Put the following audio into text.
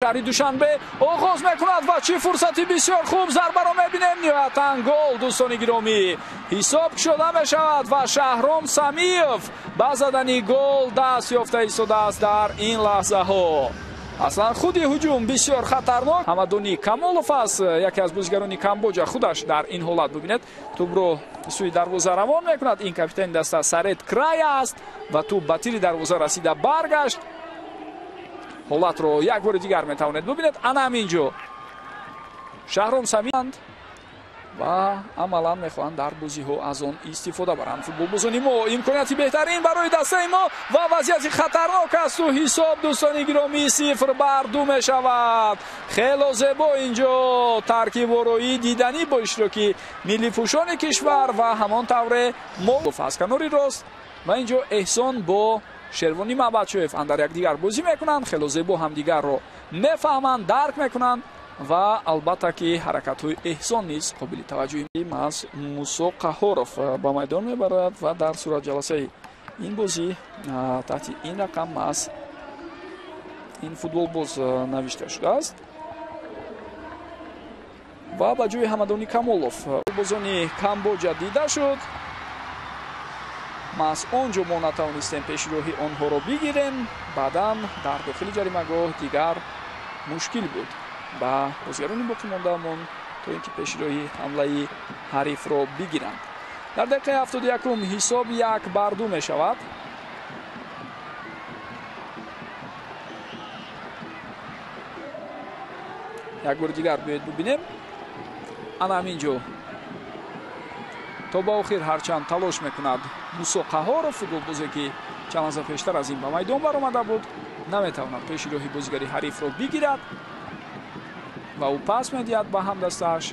شهری دوشنبه آغاز میکند و چی فرصتی بسیار خوب ضربه را میبینیم. نهایتا گل دوستان گرامی حساب شده میشود و شهرام سمیف با زدن گل دست یافته ایستاده است در این لحظه ها. اصلا خودی هجوم بسیار خطرناک. حمدونی камолов است، یکی از بازیگران کامبوجا. خودش در این حالت ببینید توپ رو سوی دروازه روان میکند. این کاپیتان دسته سرت کرای است و توپ به تیر دروازه رسیده برگشت. حالت رو یک بار دیگر میتوانید ببینید. انا همینجا شهرام سمیند و عملا میخواهند در بازی ها از آن استفاده برند. فوتبال بازی ما امکانیتی بهترین برای دسته ما و وضعیت خطرناک است و حساب دوستان گرامی 0-2 میشود. خیلی زیبا اینجا ترکیب روی دیدنی با اشتراکی ملی پوشان کشور و همان طور موقف از کناری راست و اینجا احسان با شروانی مبچوف اندر یک دیگر بازی میکنند. خیلی زیبا هم دیگر رو میفهمند، درک میکنند و البته که حرکت های احسان نیز قابل توجه است. موسی قهاروف با میدان میبرد و در صورت جلسه این بازی تحت این رقم است این فوتبال باز نوشته شده است و با جای حمدونی камолов بازانی کامبوجا دیده شد. ما از آنجا ما نتوانستیم پیشروی آنها رو بگیریم. بعدا در داخل جریمه‌گاه دیگر مشکل بود با بازیگران باقی مانده‌مان تا اینکه پیشروی حمله حریف را بگیرند. در دقیقه 71 حساب 1-2 می شود. یک بار دیگر بیاید ببینیم. انا همینجا تا با آخر هرچند تلاش میکند موسی قهاروف فوتبال بازی که چند لحظه پیشتر از این به میدان برآمده بود نمیتواند پیشروی بازیگری حریف را بگیرد و او پاس میدهد به هم دستش